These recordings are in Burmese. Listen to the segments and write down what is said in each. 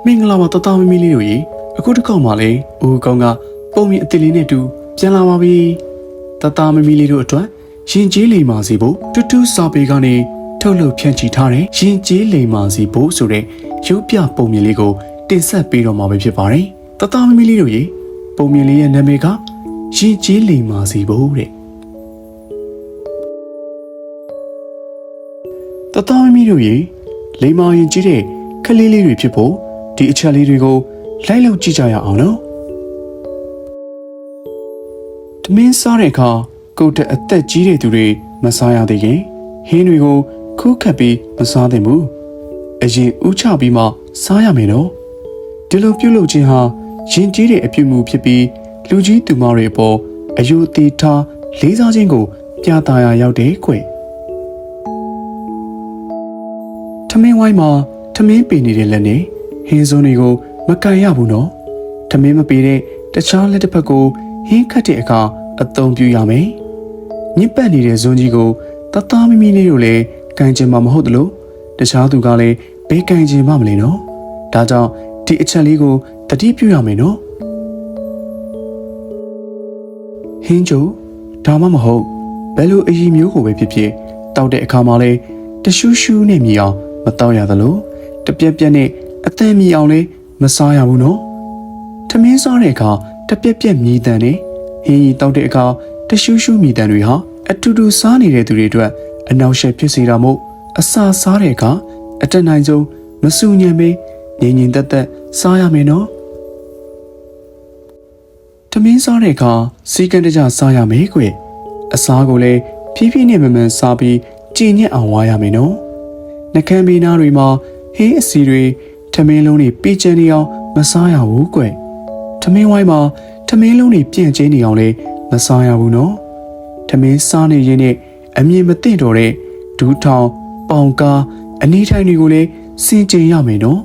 မင်္ဂလာပါတသားမမီလေးတို့ရေအခုတစ်ခေါက်မှလည်းဦးကောင်းကပုံမြင်အစ်စ်လေးနဲ့တူပြန်လာပါပြီတသားမမီလေးတို့အတွက်ရင်ကျေးလိမ်မာစီဖို့တူတူစာပေကနေထုတ်လုပ်ဖြန့်ချီထားတဲ့ရင်ကျေးလိမ်မာစီဖို့ဆိုတဲ့ရုပ်ပြပုံမြင်လေးကိုတင်ဆက်ပေးတော့မှာပဲဖြစ်ပါတယ်တသားမမီလေးတို့ရေပုံမြင်လေးရဲ့နာမည်ကရင်ကျေးလိမ်မာစီဖို့တဲ့တသားမမီတို့ရေလိမ်မာရင်ကြီးတဲ့ခလေးလေးတွေဖြစ်ဖို့ဒီအချက်လေးတွေကိုလိုက်လုပ်ကြည့်ကြရအောင်နော်တမင်းစားတဲ့အခါကိုယ်တဲ့အသက်ကြီးတဲ့သူတွေမစားရသေးခင်ဟင်းတွေကိုခုခတ်ပြီးမစားသင့်ဘူးအရင်ဥချပြီးမှစားရမယ်နော်ဒီလိုပြုလုပ်ခြင်းဟာရင်ကြီးတဲ့အပြုမှုဖြစ်ပြီးလူကြီးသူမတွေအပေါ်အယူအသေးထားလေးစားခြင်းကိုပြသရာရောက်တဲ့ကွထမင်းဝိုင်းမှာထမင်းပင်နေတဲ့လက်နဲ့ဟင်းစွန်းတွေကိုမကန်ရဘူးနော်ထမင်းမပေးတဲ့တခြားလက်တစ်ဖက်ကိုဟင်းခတ်တဲ့အခါအသုံးပြုရမယ်ညစ်ပတ်နေတဲ့ဇွန်းကြီးကိုတသားမမီလေးတို့လည်းကန်ကျင်မှာမဟုတ်သလိုတခြားသူကလည်းဘေးကန်ကျင်မှမလဲနော်ဒါကြောင့်ဒီအချက်လေးကိုတတိပြုရမယ်နော်ဟင်းချိုဒါမှမဟုတ်ဘယ်လိုအည်မျိုးကိုပဲဖြစ်ဖြစ်တောက်တဲ့အခါမှာလဲတရှူးရှူးနဲ့မြည်အောင်မတောက်ရသလိုတပြက်ပြက်နဲ့အသံမြည်အောင်လဲမစားရဘူးနော်ထမင်းစားတဲ့အခါတပြက်ပြက်မြည်တန်နဲ့ဟင်းကြီးတောက်တဲ့အခါတရှူးရှူးမြည်တန်တွေဟာအတူတူစားနေတဲ့သူတွေအတွက်အနှောက်အယှက်ဖြစ်စေတာမို့အစာစားတဲ့အခါအတက်နိုင်ဆုံးမဆူညံပဲငြိမ်ငြိမ်သက်သက်စားရမယ်နော်ထမင်းစားတဲ့အခါစီကံတကြစားရမယ်ကွအစားကိုလည်းဖြည်းဖြည်းနဲ့မမှန်စားပြီးကြည်ညက်အောင်ဝါရမယ်နော်နှကမ်းမီးနားတွေမှာဟင်းအစီတွေထမင်းလုံးတွေပြည့်ကျန်းနေအောင်မစားရဘူးကွထမင်းဝိုင်းမှာထမင်းလုံးတွေပြန့်ကျင်းနေအောင်လည်းမစားရဘူးနော်ထမင်းစားနေရင်နဲ့အမြင်မသိတော့တဲ့ဒူးထောင်ပေါင်ကားအနီးထိုင်တွေကိုလည်းစင်ကြင်ရမယ်နော်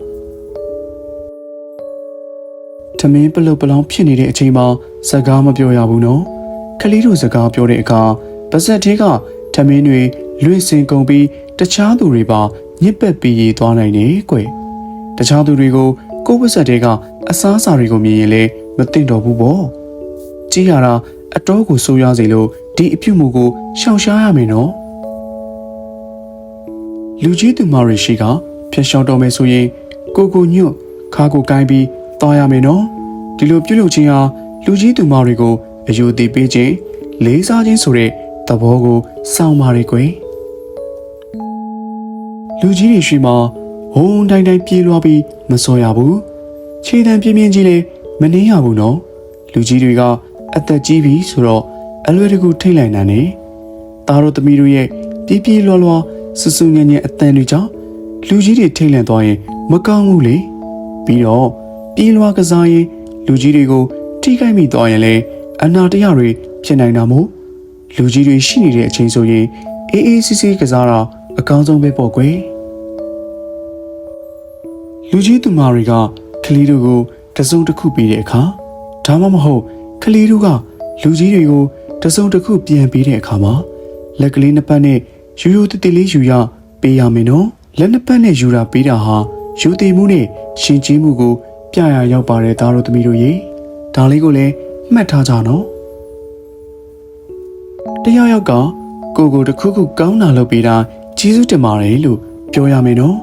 ထမင်းပလုတ်ပလောင်ဖြစ်နေတဲ့အချိန်မှာစကားမပြောရဘူးနော်ခလေးတို့စကားပြောတဲ့အခါပါဇက်သေးကထမင်းတွေလွင့်စင်ကုန်ပြီးတခြားသူတွေပါညစ်ပတ်ပြီးရသွားနိုင်တယ်ကွတခြားသူတွေကိုကိုယ့်ပါဇက်သေးကအစားအစာတွေကိုမြင်ရင်လည်းမသိတော့ဘူးပေါ့ကြည့်ရတာအတော်ကိုဆိုးရွားစေလို့ဒီအပြုမှုကိုရှောင်ရှားရမယ်နော်လူကြီးသူမတွေရှိကဖျက်ရှောင်တော်မယ်ဆိုရင်ကိုညွတ်ခါကိုကိုင်းပြီးသွားရမယ်နော်ဒီလိုပြုလုပ်ခြင်းဟာလူကြီးသူမတွေကိုအယူတည်ပေးခြင်းလေးစားခြင်းဆိုတဲ့သဘောကိုစောင့်ပါရကွယ်လူကြီးတွေရှိမှဝုန်းတိုင်းတိုင်းပြေးလွှားပြီးမစောရဘူးခြေတံပြင်းပြင်းကြီးလည်းမနှင်းရဘူးနော်လူကြီးတွေကအသက်ကြီးပြီဆိုတော့အလွယ်တကူထိတ်လိုက်နိုင်တယ်သားတို့သမီးတို့ရဲ့ပြေးပြေးလွှားလွှားဆူဆူညံ့ညံ့အတန်တွေကြောင့်လူကြီးတွေထိတ်လန့်သွားရင်မကောင်းဘူးလေပြီးတော့ပြေးလွှားကစားရင်လူကြီးတွေကိုထိခိုက်မိသွားရင်လည်းအနာတရတွေဖြစ်နိုင်တာမို့လူကြီးတွေရှိနေတဲ့အချိန်ဆိုရင်အေးအေးဆေးဆေးကစားတာအကောင်းဆုံးပဲပေါ့ကွယ်လူကြီးသူမတွေကကလေးတို့ကိုတစုံတစ်ခုပေးတဲ့အခါဒါမှမဟုတ်ကလေးတို့ကလူကြီးတွေကိုတစုံတစ်ခုပြန်ပေးတဲ့အခါမှာလက်ကလေးနှစ်ပတ်နဲ့ရိုးရိုးတည်တည်လေးယူရပေးရမယ်နော်လက်နှစ်ပတ်နဲ့ယူတာပေးတာဟာယူတည်မှုနဲ့ရှင်ကျေးမှုကိုပြရရောက်ပါတယ်သားတို့သမီးတို့ရေဒါလေးကိုလည်းမှတ်ထားကြနော်တယောက်ယောက်ကကိုတစ်ခုခုကောင်းတာလုပ်ပေးတာကျေးဇူးတင်ပါတယ်လို့ပြောရမယ်နော်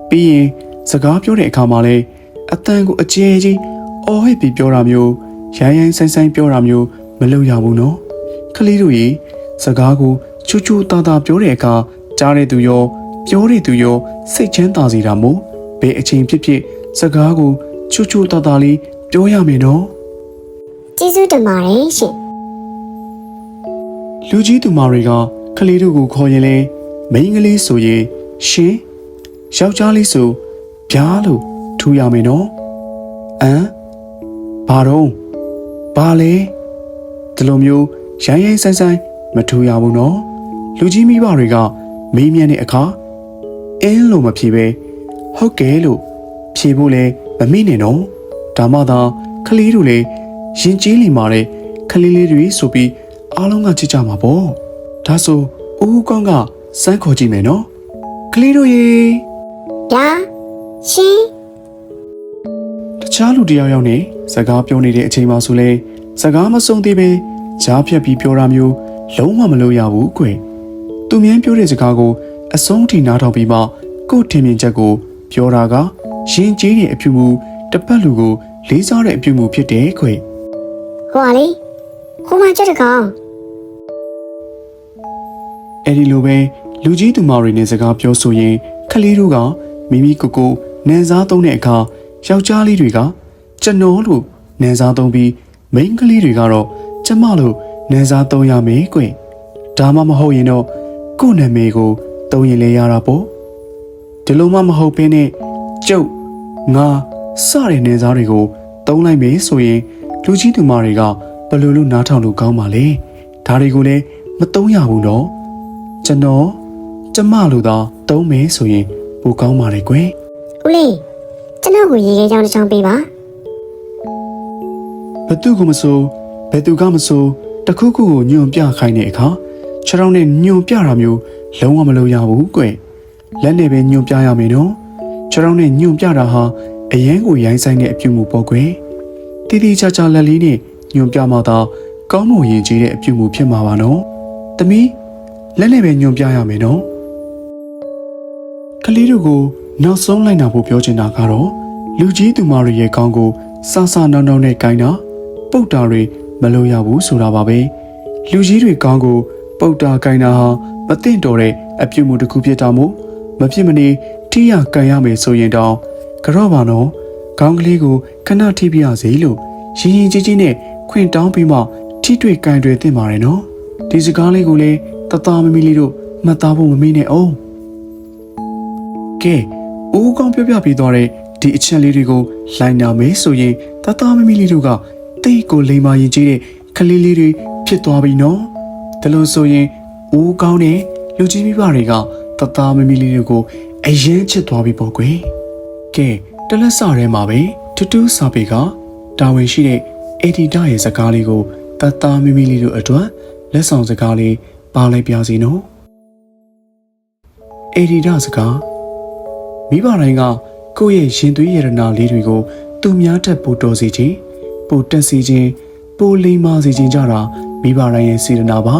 ပြီးရင်စကားပြောတဲ့အခါမှာလည်းအတန်ကိုအကျယ်ကြီးအော်ဟစ်ပြီးပြောတာမျိုးရိုင်းရိုင်းဆိုင်ဆိုင်ပြောတာမျိုးမလုပ်ရဘူးနော်ခလေးတို့ရေစကားကိုချူချူတာတာပြောတဲ့အခါကြားတဲ့သူရောပြောတဲ့သူရောစိတ်ချမ်းသာစေတာမို့ဘယ်အချိန်ဖြစ်ဖြစ်စကားကိုချူချူတာတာလေးပြောရမယ်နော်ကျေးဇူးတင်ပါတယ်ရှင်လူကြီးသူမတွေကခလေးတို့ကိုခေါ်ရင်လဲမိန်းကလေးဆိုရင်ရှင်ယောက်ျားလေးဆိုဗျာလို့ထူရမယ်နော်ဘာတော့ဘာလဲဒီလိုမျိုးရိုင်းရိုင်းဆိုင်ဆိုင်မထူရဘူးနော်လူကြီးမိဘတွေကမေးမြန်းတဲ့အခါအင်းလို့မဖြေပဲဟုတ်ကဲ့လို့ဖြေဖို့လဲမမိနဲ့နော်ဒါမှသာခလေးတို့လည်းရင်ကျေးလိမ်မာတဲ့ခလေးလေးတွေဆိုပြီးအားလုံးကချစ်ကြမှာပေါ့ဒါဆိုဦးကောင်းကစမ်းခေါ်ကြည့်မယ်နော်ကလေးတို့ရေဗျာရှင် ခြားလူတစ်ယောက်နဲ့စကားပြောနေတဲ့အချိန်မှာဆိုလဲစကားမဆုံးသေးပဲကြားဖြတ်ပြီးပြောတာမျိုးလုံးဝမလုပ်ရဘူးကွသူမြန်းပြောတဲ့စကားကိုအဆုံးထိနားထောင်ပြီးမှကို့ထင်မြင်ချက်ကိုပြောတာကရင်ကျေးတဲ့အပြုမှုတစ်ပတ်လူကိုလေးစားတဲ့အပြုမှုဖြစ်တယ်ကွဟိုလေဟိုမှာကြက်တကောင်အဲ့ဒီလိုပဲလူကြီးသူမတွေနဲ့စကားပြောဆိုရင်ခလေးတို့ကမိမိကိုနန်းစားသုံးတဲ့အခါယောက်ျားလေးတွေကကျွန်တော်လို့နန်းစားသုံးပြီးမိန်းကလေးတွေကတော့ကျမလို့နန်းစားသုံးရမယ်ကွဒါမှမဟုတ်ရင်တော့ကို့နာမည်ကိုသုံးရင်လည်းရတာပေါ့ဒီလိုမှမဟုတ်ဘဲနဲ့ကျုပ်ငါစတဲ့နန်းစားတွေကိုသုံးလိုက်မယ်ဆိုရင်လူကြီးသူမတွေကဘယ်လိုလုပ်နားထောင်လို့ကောင်းပါလဲဒါတွေကိုလည်းမသုံးရဘူးတော့ကျွန်တော်ကျမလို့သာသုံးမယ်ဆိုရင်ပိုကောင်းပါလေကွယ်ဦးလေးကျွန်တော်ကိုရေခဲချောင်းတစ်ချောင်းပေးပါဘသူကမဆိုဘယ်သူကမဆိုတခုခုကိုညွန်ပြခိုင်းတဲ့အခါခြေထောက်နဲ့ညွန်ပြတာမျိုးလုံးဝမလုပ်ရဘူးကွလက်နဲ့ပဲညွန်ပြရမယ်နော်ခြေထောက်နဲ့ညွန်ပြတာဟာအရန်ကိုရိုင်းဆိုင်တဲ့အပြုမှုပေါ့ကွယ်တီတီချာချာလက်လေးနဲ့ညွန်ပြမှသာကောင်းမွန်ရင်ကြီးတဲ့အပြုမှုဖြစ်မှာပါနော်သမီးလက်နဲ့ပဲညွန်ပြရမယ်နော်ကလေးတို့ကိုနောက်ဆုံးလိုက်နာဖို့ပြောချင်တာကတော့လူကြီးသူမတွေရဲ့ကောင်းကိုစဆနောင်းနောင်းနဲ့ကိုင်းတာပုတ်တာတွေမလုပ်ရဘူးဆိုတာပါပဲလူကြီးတွေကောင်းကိုပုတ်တာကိုင်းတာဟာမသင့်တော်တဲ့အပြုမှုတစ်ခုဖြစ်တာမို့မဖြစ်မနေထိရကန်ရမယ်ဆိုရင်တော့ကြော့ပါနော်ခေါင်းကလေးကိုခဏထိပြရစေလို့ရင်ရင်ကြီးကြီးနဲ့ခွင့်တောင်းပြီးမှထိတွေ့ကန်တွေသင့်ပါတယ်နော်ဒီစကားလေးကိုလည်းတသားမမီလေးတို့မှတ်သားဖို့မမေ့နဲ့အောင်ကဲဦးကောင်းပြပြပေးသွားတဲ့ဒီအချက်လေးတွေကိုလိုက်နာမယ်ဆိုရင်တသားမမီလေးတို့ကတိတ်ကိုလိမ်မာရင်ကြီးတဲ့ကလေးလေးတွေဖြစ်သွားပြီနော်ဒါလို့ဆိုရင်ဦးကောင်းနဲ့လူကြီးမိဘတွေကတသားမမီလေးတို့ကိုအရင်ချစ်သွားပြီပေါ့ကွယ်ကဲတလက်စထဲမှာပဲတူတူစာပေကတာဝန်ရှိတဲ့အေဒီတာရဲ့စကားလေးကိုတသားမမီလေးတို့အတွက်လက်ဆောင်စကားလေးပါလိုက်ပြစီနော်အေဒီတာစကားမိဘတိုင်းကကိုယ့်ရဲ့ရင်သွေးရတနာလေးတွေကိုသူများတက်ပို့တော်စေခြင်းပို့တက်စေခြင်းပို့လိမ္မာစေခြင်းကြတာမိဘတိုင်းရဲ့စေတနာပါ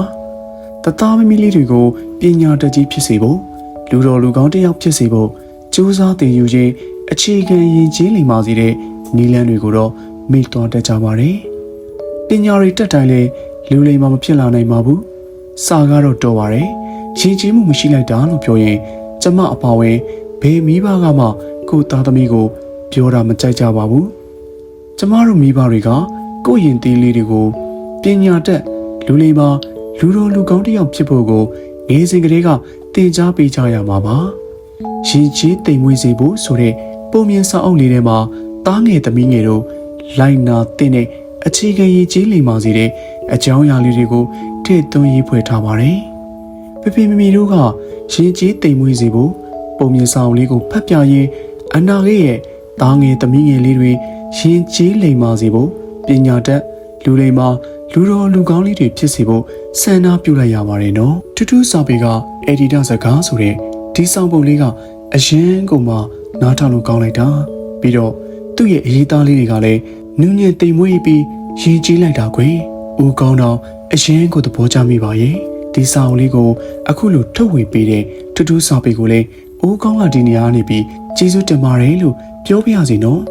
တသားမမီလေးတွေကိုပညာတတ်ကြီးဖြစ်စေဖို့လူတော်လူကောင်းတစ်ယောက်ဖြစ်စေဖို့ကြိုးစားသင်ယူခြင်းအခြေခံရည်ကြီးလိမ္မာစေတဲ့နည်းလမ်းတွေကိုတော့မိတော်တတ်ကြပါတယ်ပညာတွေတက်တိုင်းလဲလူလိမ္မာမဖြစ်လာနိုင်ပါဘူးစာကတော့တော်ပါတယ်ရည်ကြီးမှုမရှိလိုက်တာလို့ပြောရင်ကျမအပါဝင်ဘယ်မိဘကမှကိုသားသမီးကိုပြောတာမကြိုက်ကြပါဘူးကျမတို့မိဘတွေကကိုယ့်ရင်သေးလေးတွေကိုပညာတတ်လူလိမ္မာလူတော်လူကောင်းတစ်ယောက်ဖြစ်ဖို့ကိုငယ်စဉ်ကတည်းကသင်ကြားပေးကြရမှာပါရင်ကြီးတိမ်မွေးစေဖို့ဆိုတဲ့ပုံမြင်စာအုပ်လေးထဲမှာသားငယ်သမီးငယ်တို့လိုက်နာတဲ့အခြေခံရည်ကြီးလိမ္မာစေတဲ့အကြောင်းအရာလေးတွေကိုထည့်သွင်းရေးဖွဲ့ထားပါတယ်ဖေမမီတို့ကရင်ကြီးတိမ်မွေးစေဖို့ပုံမြင်စာအုပ်လေးကိုဖတ်ပြရင်းအနာဂတ်ရဲ့သားငယ်သမီးငယ်လေးတွေရင်ကြီးလိမ္မာစေဖို့ပညာတတ်လူလိမ္မာလူတော်လူကောင်းလေးတွေဖြစ်စေဖို့စံနာပြုလိုက်ရပါတယ်နော်ထူးထူးစာပေကအေဒီတာစကားဆိုတဲ့ဒီဆောင်ပုံလေးကအရန်ကိုမှနားထောင်လို့ကောင်းလိုက်တာပြီးတော့သူ့ရဲ့အရေးသားလေးတွေကလည်းနူးညံ့တိမ်မွေးပြီးရင်ကြီးလိုက်တာကွယ်ဦးကောင်းတော့အရန်ကိုသဘောကျမိပါရဲ့ဒီစာအုပ်လေးကိုအခုလိုထုတ်ဝေပေးတဲ့ထူးထူးစာပေကိုလည်းဦးကောင်းကဒီနေရာနေပြီးကျေးဇူးတင်ပါတယ်လို့ပြောပြရစီနော်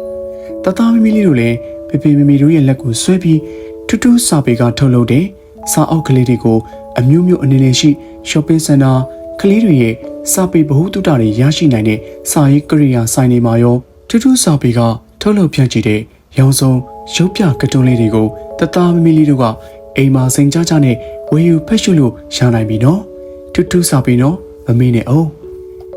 တသားမမီလေးတို့လည်းဖေမမီတို့ရဲ့လက်ကိုဆွဲပြီးထူးထူးစာပေကထုတ်လုပ်တဲ့စာအုပ်ကလေးတွေကိုအမျိုးမျိုးအနေနဲ့ရှိ shopping center ကလေးတွေရဲ့စာပေဗဟုသုတတွေရရှိနိုင်တဲ့စာရေးကရိယာဆိုင်တွေမှာရောထူးထူးစာပေကထုတ်လုပ်ဖြန့်ချီတဲ့ရောင်စုံရုပ်ပြကတွန်းလေးတွေကိုတသားမမီလေးတို့ကအိမ်မှာစိန်ကြကြနဲ့ဝယ်ယူဖက်ရှုလို့ရနိုင်ပြီနော်ထူးထူးစာပေနော်မမေ့နဲ့အောင်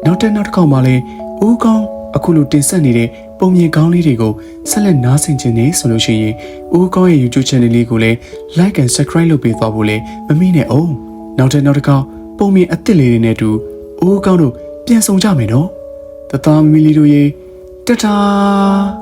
နောက်တစ်ခေါက်မှလည်းဦးကောင်းအခုလိုတင်ဆက်နေတဲ့ပုံမြင်ကောင်းလေးတွေကိုဆက်လက်နားဆင်ခြင်းနဲ့ဆိုလို့ရှိရင်ဦးကောင်းရဲ့ YouTube channel လေးကိုလည်း like and subscribe လုပ်ပေးသွားဖို့လည်းမမေ့နဲ့အောင်နောက်တစ်ခေါက်ပုံမြင်အသစ်လေးတွေနဲ့အတူဦးကောင်းတို့ပြန်ဆောင်ကြမယ်နော်တသားမီလီတို့ရေတတာ